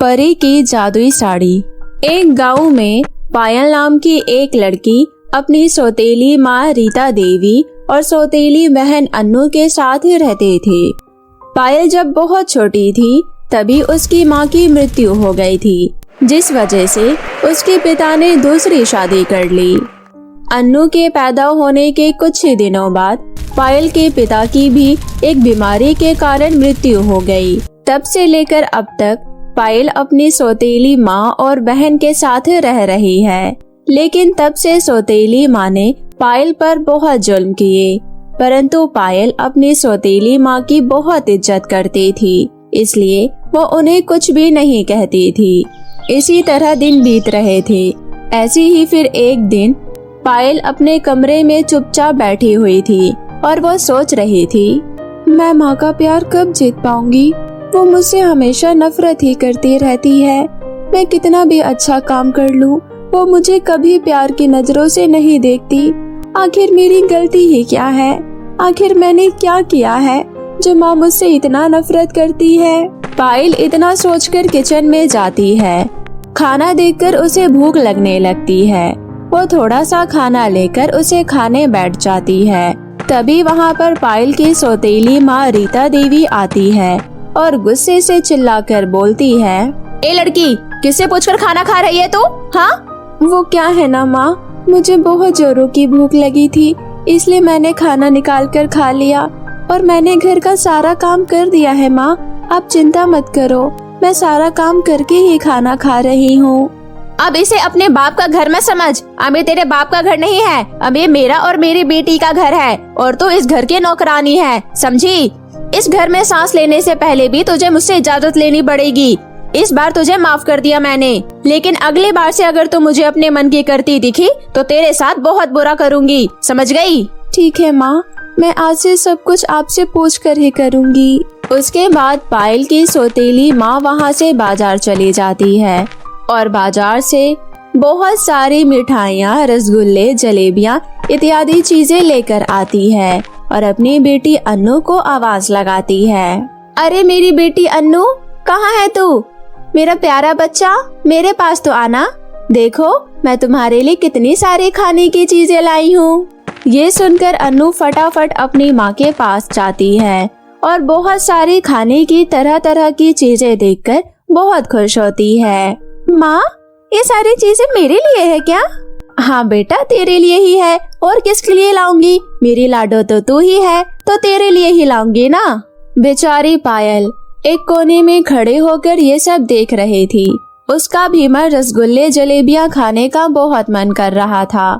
परी की जादुई साड़ी। एक गांव में पायल नाम की एक लड़की अपनी सौतेली माँ रीता देवी और सौतेली बहन अन्नू के साथ ही रहते थे। पायल जब बहुत छोटी थी तभी उसकी माँ की मृत्यु हो गई थी, जिस वजह से उसके पिता ने दूसरी शादी कर ली। अन्नू के पैदा होने के कुछ ही दिनों बाद पायल के पिता की भी एक बीमारी के कारण मृत्यु हो गई। तब से लेकर अब तक पायल अपनी सौतेली माँ और बहन के साथ रह रही है। लेकिन तब से सौतेली माँ ने पायल पर बहुत जुल्म किए, परंतु पायल अपनी सौतेली माँ की बहुत इज्जत करती थी, इसलिए वो उन्हें कुछ भी नहीं कहती थी। इसी तरह दिन बीत रहे थे। ऐसी ही फिर एक दिन पायल अपने कमरे में चुपचाप बैठी हुई थी और वो सोच रही थी, मैं माँ का प्यार कब जीत पाऊंगी। वो मुझसे हमेशा नफरत ही करती रहती है। मैं कितना भी अच्छा काम कर लूँ, वो मुझे कभी प्यार की नजरों से नहीं देखती। आखिर मेरी गलती ही क्या है? आखिर मैंने क्या किया है जो माँ मुझसे इतना नफरत करती है? पायल इतना सोचकर किचन में जाती है। खाना देखकर उसे भूख लगने लगती है। वो थोड़ा सा खाना लेकर उसे खाने बैठ जाती है। तभी वहाँ पर पायल की सौतेली माँ रीता देवी आती है और गुस्से से चिल्लाकर बोलती है, ए लड़की, किससे पूछकर खाना खा रही है तू? हाँ? वो क्या है ना माँ, मुझे बहुत जोरों की भूख लगी थी, इसलिए मैंने खाना निकाल कर खा लिया और मैंने घर का सारा काम कर दिया है माँ। आप चिंता मत करो, मैं सारा काम करके ही खाना खा रही हूँ। अब इसे अपने बाप का घर मत समझ। अब ये तेरे बाप का घर नहीं है, अब ये मेरा और मेरी बेटी का घर है और तू इस घर की नौकरानी है, समझी? इस घर में सांस लेने से पहले भी तुझे मुझसे इजाजत लेनी पड़ेगी। इस बार तुझे माफ कर दिया मैंने, लेकिन अगली बार से अगर तू मुझे अपने मन की करती दिखी तो तेरे साथ बहुत बुरा करूँगी, समझ गई? ठीक है माँ, मैं आज से सब कुछ आपसे पूछ कर ही करूँगी। उसके बाद पायल की सौतेली माँ वहाँ से बाजार चली जाती है और बाजार से बहुत सारी मिठाइयाँ, रसगुल्ले, जलेबियाँ इत्यादि चीजें लेकर आती है और अपनी बेटी अन्नू को आवाज लगाती है, अरे मेरी बेटी अन्नू, कहाँ है तू? मेरा प्यारा बच्चा, मेरे पास तो आना। देखो मैं तुम्हारे लिए कितनी सारी खाने की चीजें लाई हूँ। ये सुनकर अन्नू फटाफट अपनी माँ के पास जाती है और बहुत सारी खाने की तरह तरह की चीजें देखकर बहुत खुश होती है। माँ, ये सारी चीजें मेरे लिए है क्या? हाँ बेटा, तेरे लिए ही है, और किसके लिए लाऊंगी? मेरी लाडो तो तू ही है, तो तेरे लिए ही लाऊंगी ना। बेचारी पायल एक कोने में खड़े होकर ये सब देख रही थी। उसका भी मन रसगुल्ले जलेबियाँ खाने का बहुत मन कर रहा था।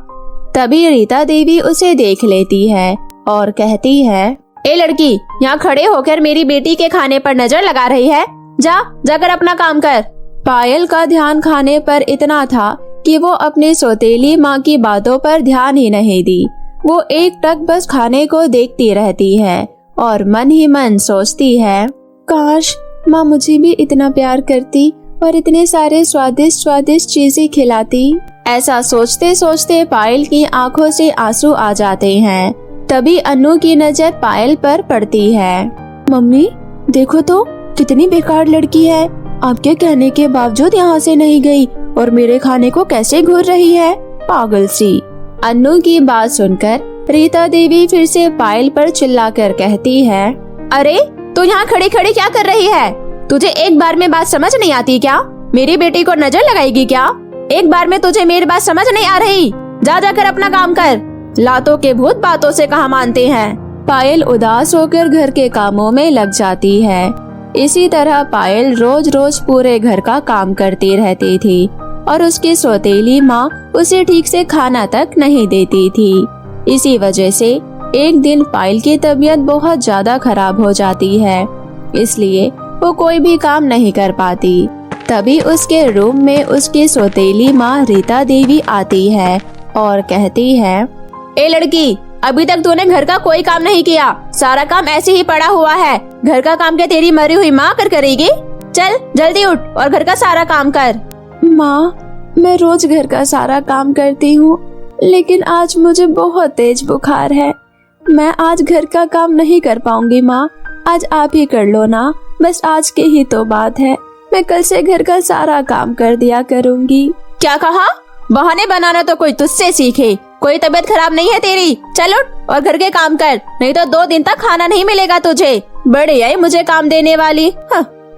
तभी रीता देवी उसे देख लेती है और कहती है, ए लड़की, यहाँ खड़े होकर मेरी बेटी के खाने पर नजर लगा रही है? जाकर अपना काम कर। पायल का ध्यान खाने पर इतना था कि वो अपने सौतेली माँ की बातों पर ध्यान ही नहीं दी। वो एक टक बस खाने को देखती रहती है और मन ही मन सोचती है, काश माँ मुझे भी इतना प्यार करती और इतने सारे स्वादिष्ट स्वादिष्ट चीजें खिलाती। ऐसा सोचते सोचते पायल की आंखों से आंसू आ जाते हैं। तभी अन्नू की नजर पायल पर पड़ती है। मम्मी देखो तो, कितनी बेकार लड़की है, आपके कहने के बावजूद यहाँ से नहीं गई और मेरे खाने को कैसे घूर रही है, पागल सी। अन्नू की बात सुनकर रीता देवी फिर से पायल पर चिल्लाकर कहती है, अरे तू यहाँ खड़ी खड़ी क्या कर रही है? तुझे एक बार में बात समझ नहीं आती क्या? मेरी बेटी को नजर लगाएगी क्या? एक बार में तुझे मेरी बात समझ नहीं आ रही? जाकर अपना काम कर। लातों के भूत बातों से कहाँ मानते हैं। पायल उदास होकर घर के कामों में लग जाती है। इसी तरह पायल रोज रोज पूरे घर का काम करती रहती थी और उसकी सौतेली माँ उसे ठीक से खाना तक नहीं देती थी। इसी वजह से एक दिन पायल की तबीयत बहुत ज्यादा खराब हो जाती है, इसलिए वो कोई भी काम नहीं कर पाती। तभी उसके रूम में उसकी सौतेली माँ रीता देवी आती है और कहती है, ए लड़की, अभी तक तूने घर का कोई काम नहीं किया, सारा काम ऐसे ही पड़ा हुआ है। घर का काम क्या तेरी मरी हुई माँ कर करेगी? चल जल्दी उठ और घर का सारा काम कर। माँ, मैं रोज घर का सारा काम करती हूँ, लेकिन आज मुझे बहुत तेज बुखार है। मैं आज घर का काम नहीं कर पाऊंगी माँ, आज आप ही कर लो ना, बस आज की ही तो बात है। मैं कल से घर का सारा काम कर दिया करूँगी। क्या कहा? बहाने बनाना तो कोई तुझसे सीखे। कोई तबीयत खराब नहीं है तेरी? चल उठ और घर के काम कर, नहीं तो 2 दिन तक खाना नहीं मिलेगा तुझे। बड़े आई मुझे काम देने वाली।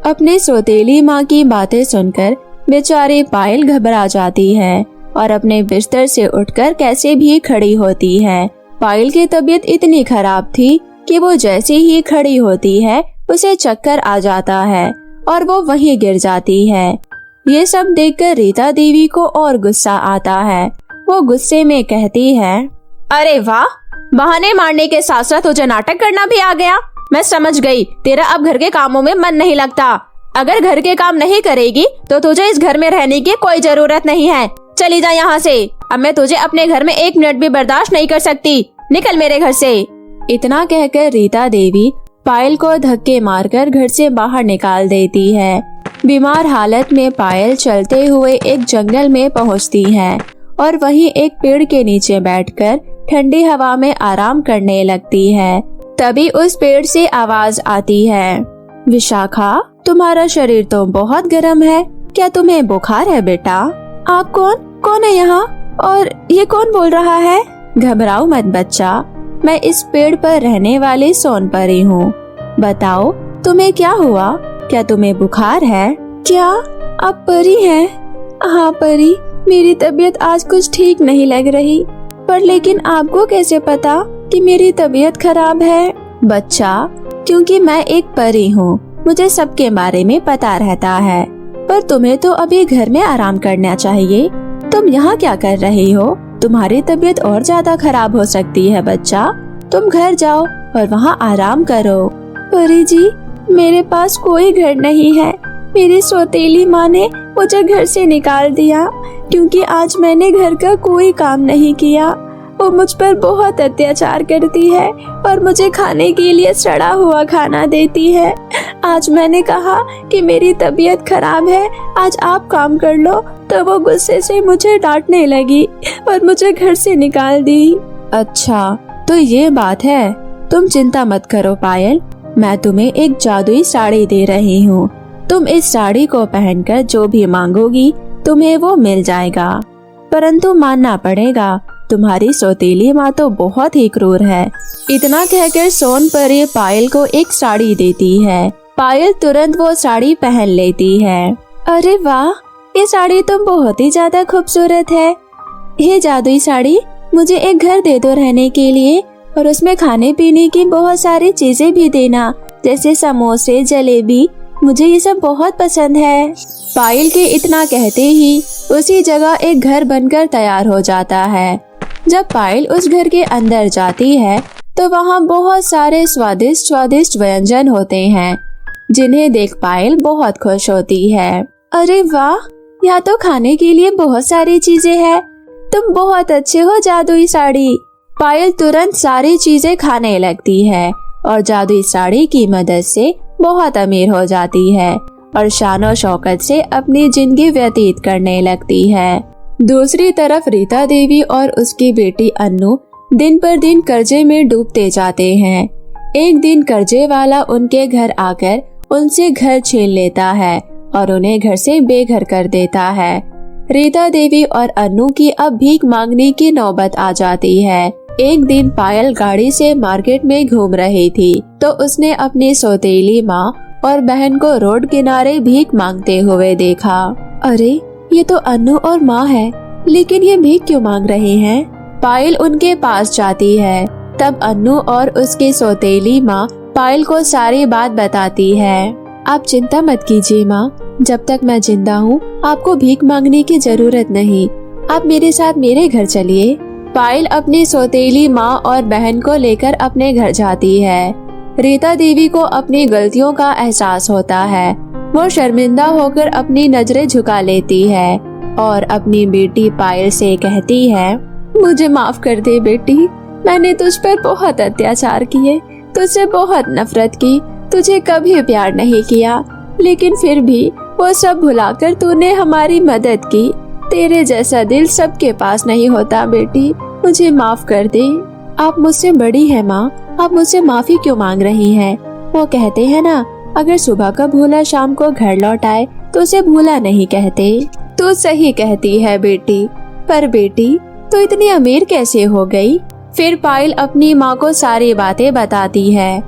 अपने सौतेली माँ की बातें सुनकर बेचारी पायल घबरा जाती है और अपने बिस्तर से उठकर कैसे भी खड़ी होती है। पायल की तबीयत इतनी खराब थी कि वो जैसे ही खड़ी होती है उसे चक्कर आ जाता है और वो वहीं गिर जाती है। ये सब देखकर रीता देवी को और गुस्सा आता है। वो गुस्से में कहती है, अरे वाह, बहाने मारने के साथ साथ तुझे नाटक करना भी आ गया। मैं समझ गई, तेरा अब घर के कामों में मन नहीं लगता। अगर घर के काम नहीं करेगी तो तुझे इस घर में रहने की कोई जरूरत नहीं है। चली जा यहाँ से। अब मैं तुझे अपने घर में 1 मिनट भी बर्दाश्त नहीं कर सकती। निकल मेरे घर से। इतना कहकर रीता देवी पायल को धक्के मारकर घर से बाहर निकाल देती है। बीमार हालत में पायल चलते हुए एक जंगल में पहुंचती है और वहीं एक पेड़ के नीचे बैठकर ठंडी हवा में आराम करने लगती है। तभी उस पेड़ से आवाज आती है, विशाखा, तुम्हारा शरीर तो बहुत गर्म है, क्या तुम्हें बुखार है बेटा? आप कौन है यहाँ और ये कौन बोल रहा है? घबराओ मत बच्चा, मैं इस पेड़ पर रहने वाली सोनपरी हूँ। बताओ तुम्हें क्या हुआ? क्या तुम्हें बुखार है? क्या आप परी हैं? हाँ परी, मेरी तबीयत आज कुछ ठीक नहीं लग रही। पर लेकिन आपको कैसे पता कि मेरी तबीयत खराब है? बच्चा, क्योंकि मैं एक परी हूँ, मुझे सबके बारे में पता रहता है। पर तुम्हें तो अभी घर में आराम करना चाहिए। तुम यहाँ क्या कर रही हो? तुम्हारी तबीयत और ज्यादा खराब हो सकती है बच्चा। तुम घर जाओ और वहाँ आराम करो। परी जी, मेरे पास कोई घर नहीं है। मेरी सौतेली माँ ने मुझे घर से निकाल दिया क्योंकि आज मैंने घर का कोई काम नहीं किया। वो मुझ पर बहुत अत्याचार करती है और मुझे खाने के लिए सड़ा हुआ खाना देती है। आज मैंने कहा कि मेरी तबीयत खराब है, आज आप काम कर लो, तो वो गुस्से से मुझे डांटने लगी और मुझे घर से निकाल दी। अच्छा, तो ये बात है। तुम चिंता मत करो पायल, मैं तुम्हें एक जादुई साड़ी दे रही हूँ। तुम इस साड़ी को पहनकर जो भी मांगोगी तुम्हें वो मिल जाएगा। परंतु मानना पड़ेगा, तुम्हारी सौतेली माँ तो बहुत ही क्रूर है। इतना कहकर सोनपरी पायल को एक साड़ी देती है। पायल तुरंत वो साड़ी पहन लेती है। अरे वाह, ये साड़ी तो बहुत ही ज्यादा खूबसूरत है। ये जादुई साड़ी, मुझे एक घर दे दो रहने के लिए और उसमें खाने पीने की बहुत सारी चीजें भी देना, जैसे समोसे, जलेबी। मुझे ये सब बहुत पसंद है। पायल के इतना कहते ही उसी जगह एक घर बनकर तैयार हो जाता है। जब पायल उस घर के अंदर जाती है तो वहाँ बहुत सारे स्वादिष्ट व्यंजन होते हैं, जिन्हें देख पायल बहुत खुश होती है। अरे वाह, यहाँ तो खाने के लिए बहुत सारी चीजें हैं। तुम बहुत अच्छे हो जादुई साड़ी। पायल तुरंत सारी चीजें खाने लगती है और जादुई साड़ी की मदद से बहुत अमीर हो जाती है और शानो शौकत से अपनी जिंदगी व्यतीत करने लगती है। दूसरी तरफ रीता देवी और उसकी बेटी अन्नू दिन पर दिन कर्जे में डूबते जाते हैं। एक दिन कर्जे वाला उनके घर आकर उनसे घर छीन लेता है और उन्हें घर से बेघर कर देता है। रीता देवी और अन्नू की अब भीख मांगने की नौबत आ जाती है। एक दिन पायल गाड़ी से मार्केट में घूम रही थी तो उसने अपनी सौतेली माँ और बहन को रोड किनारे भीख मांगते हुए देखा। अरे, ये तो अन्नू और माँ है, लेकिन ये भीख क्यों मांग रहे हैं? पायल उनके पास जाती है। तब अन्नू और उसकी सौतेली माँ पायल को सारी बात बताती है। आप चिंता मत कीजिए माँ, जब तक मैं जिंदा हूँ आपको भीख मांगने की जरूरत नहीं। आप मेरे साथ मेरे घर चलिए। पायल अपनी सौतेली माँ और बहन को लेकर अपने घर जाती है। रीता देवी को अपनी गलतियों का एहसास होता है। वो शर्मिंदा होकर अपनी नजरें झुका लेती है और अपनी बेटी पायल से कहती है, मुझे माफ कर दे बेटी, मैंने तुझ पर बहुत अत्याचार किए, तुझसे बहुत नफरत की, तुझे कभी प्यार नहीं किया, लेकिन फिर भी वो सब भुलाकर तूने हमारी मदद की। तेरे जैसा दिल सबके पास नहीं होता बेटी, मुझे माफ कर दे। आप मुझसे बड़ी है माँ, आप मुझसे माफी क्यों मांग रही हैं? वो कहते हैं ना, अगर सुबह का भूला शाम को घर लौट आए तो उसे भूला नहीं कहते। तू सही कहती है बेटी, पर बेटी तो इतनी अमीर कैसे हो गई? फिर पायल अपनी माँ को सारी बातें बताती है।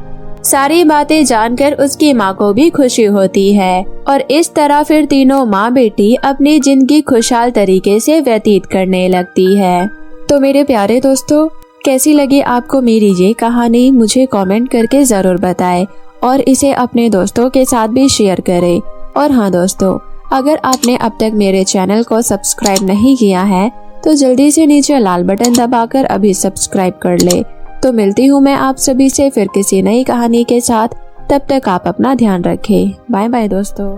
सारी बातें जानकर उसकी माँ को भी खुशी होती है और इस तरह फिर तीनों माँ बेटी अपनी जिंदगी खुशहाल तरीके से व्यतीत करने लगती है। तो मेरे प्यारे दोस्तों, कैसी लगी आपको मेरी ये कहानी? मुझे कमेंट करके जरूर बताएं और इसे अपने दोस्तों के साथ भी शेयर करें। और हाँ दोस्तों, अगर आपने अब तक मेरे चैनल को सब्सक्राइब नहीं किया है तो जल्दी से नीचे लाल बटन दबाकर अभी सब्सक्राइब कर ले। तो मिलती हूँ मैं आप सभी से फिर किसी नई कहानी के साथ। तब तक आप अपना ध्यान रखें। बाय बाय दोस्तों।